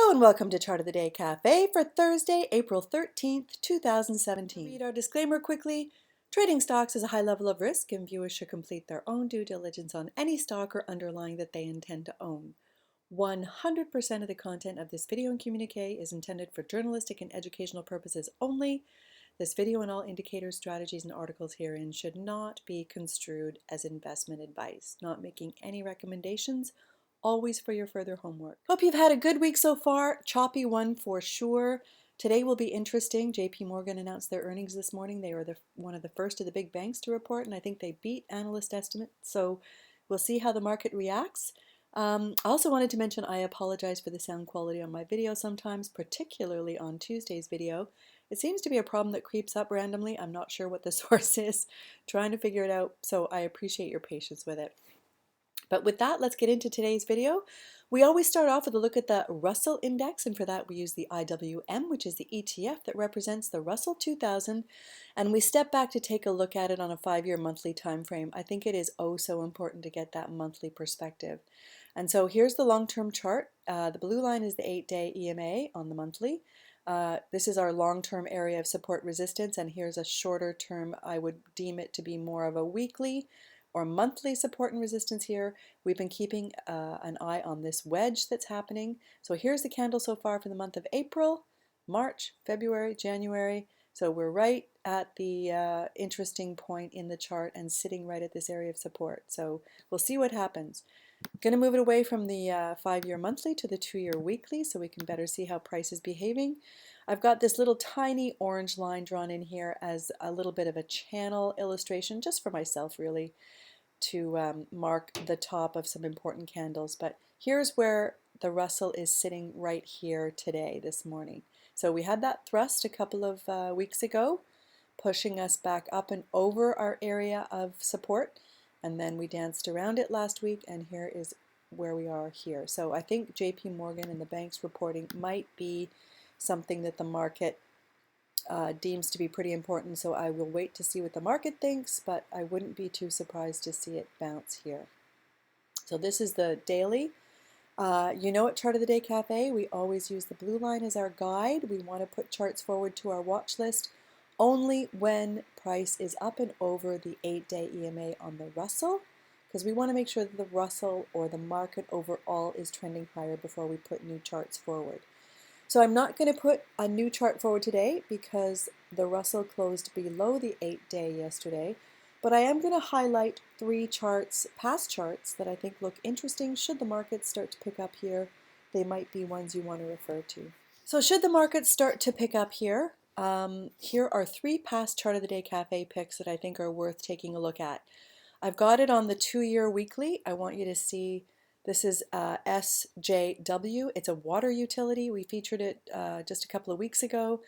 Hello and welcome to Chart of the Day Cafe for Thursday, April 13th, 2017. Read our disclaimer quickly. Trading stocks is a high level of risk and viewers should complete their own due diligence on any stock or underlying that they intend to own. 100% of the content of this video and communique is intended for journalistic and educational purposes only. This video and all indicators, strategies, and articles herein should not be construed as investment advice, not making any recommendations, always for your further homework. Hope you've had a good week so far. Choppy one for sure. Today will be interesting. JP Morgan announced their earnings this morning. They were one of the first of the big banks to report, and I think they beat analyst estimates. So we'll see how the market reacts. I also wanted to mention I apologize for the sound quality on my video sometimes, particularly on Tuesday's video. It seems to be a problem that creeps up randomly. I'm not sure what the source is. Trying to figure it out, so I appreciate your patience with it. But with that, let's get into today's video. We always start off with a look at the Russell Index, and for that we use the IWM, which is the ETF that represents the Russell 2000, and we step back to take a look at it on a 5-year monthly time frame. I think it is oh so important to get that monthly perspective. And so here's the long-term chart. The blue line is the 8-day EMA on the monthly. This is our long-term area of support resistance, and here's a shorter term. I would deem it to be more of a weekly or monthly support and resistance here. We've been keeping an eye on this wedge that's happening. So here's the candle so far for the month of April, March, February, January. So we're right at the interesting point in the chart and sitting right at this area of support. So we'll see what happens. Going to move it away from the 5-year monthly to the 2-year weekly so we can better see how price is behaving. I've got this little tiny orange line drawn in here as a little bit of a channel illustration, just for myself really, to mark the top of some important candles. But here's where the Russell is sitting right here today, this morning. So we had that thrust a couple of weeks ago, pushing us back up and over our area of support. And then we danced around it last week, and here is where we are here. So I think JP Morgan and the banks reporting might be something that the market deems to be pretty important. So I will wait to see what the market thinks, but I wouldn't be too surprised to see it bounce here. So this is the daily. You know at Chart of the Day Cafe, we always use the blue line as our guide. We want to put charts forward to our watch list only when price is up and over the 8-day EMA on the Russell, because we want to make sure that the Russell or the market overall is trending higher before we put new charts forward. So I'm not going to put a new chart forward today because the Russell closed below the 8-day yesterday, but I am going to highlight 3 charts, past charts, that I think look interesting. Should the market start to pick up here, they might be ones you want to refer to. So should the market start to pick up here, here are 3 past Chart of the Day Cafe picks that I think are worth taking a look at. I've got it on the 2-year weekly. I want you to see this is SJW. It's a water utility. We featured it just a couple of weeks ago.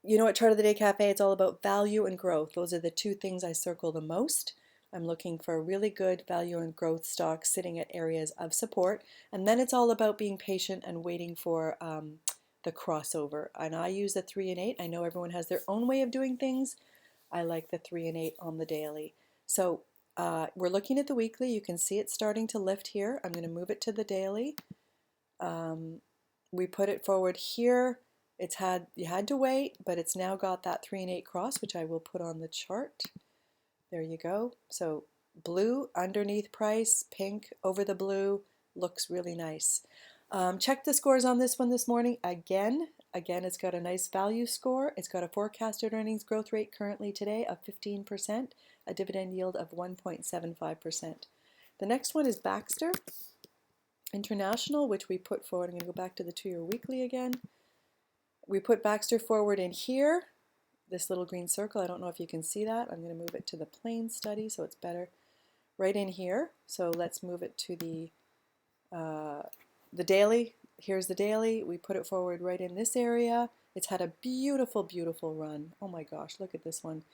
You know at Chart of the Day Cafe, it's all about value and growth. Those are the 2 things I circle the most. I'm looking for really good value and growth stocks sitting at areas of support. And then it's all about being patient and waiting for the crossover. And I use the 3 and 8. I know everyone has their own way of doing things. I like the 3 and 8 on the daily. So we're looking at the weekly. You can see it starting to lift here. I'm going to move it to the daily. We put it forward here. You had to wait, but it's now got that 3 and 8 cross, which I will put on the chart. There you go. So blue underneath price, pink over the blue, looks really nice. Check the scores on this one this morning. Again, it's got a nice value score. It's got a forecasted earnings growth rate currently today of 15%, a dividend yield of 1.75%. The next one is Baxter International, which we put forward. I'm going to go back to the 2-year weekly again. We put Baxter forward in here, this little green circle. I don't know if you can see that. I'm going to move it to the plain study so it's better. Right in here. So let's move it to the daily. Here's the daily. We put it forward right in this area. It's had a beautiful, beautiful run. Oh my gosh, look at this one.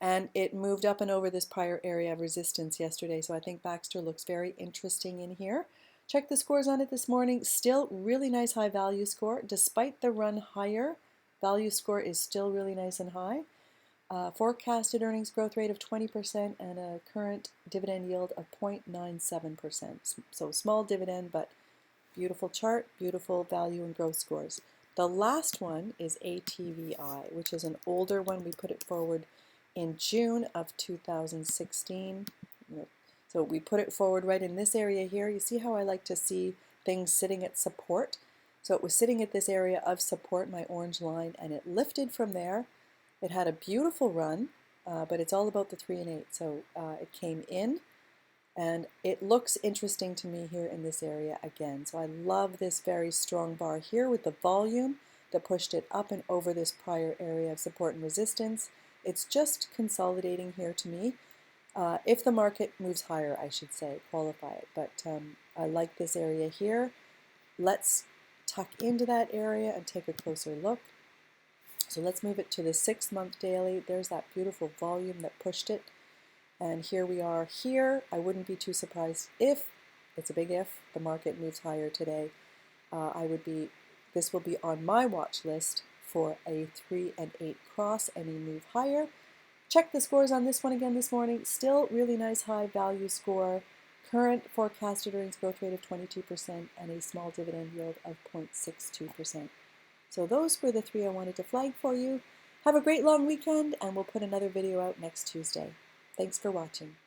And it moved up and over this prior area of resistance yesterday. So I think Baxter looks very interesting in here. Check the scores on it this morning. Still really nice high value score. Despite the run higher, value score is still really nice and high. Forecasted earnings growth rate of 20% and a current dividend yield of 0.97%. So small dividend, but Beautiful chart, beautiful value and growth scores. The last one is ATVI, which is an older one. We put it forward in June of 2016. So we put it forward right in this area here. You see how I like to see things sitting at support? So it was sitting at this area of support, my orange line, and it lifted from there. It had a beautiful run, but it's all about the 3 and 8. So it came in, and it looks interesting to me here in this area again. So I love this very strong bar here with the volume that pushed it up and over this prior area of support and resistance. It's just consolidating here to me. If the market moves higher, I should say, qualify it. But I like this area here. Let's tuck into that area and take a closer look. So let's move it to the 6-month daily. There's that beautiful volume that pushed it. And here we are here. I wouldn't be too surprised if, it's a big if, the market moves higher today. This will be on my watch list for a 3 and 8 cross, any move higher. Check the scores on this one again this morning. Still really nice high value score. Current forecasted earnings growth rate of 22% and a small dividend yield of 0.62%. So those were the 3 I wanted to flag for you. Have a great long weekend, and we'll put another video out next Tuesday. Thanks for watching.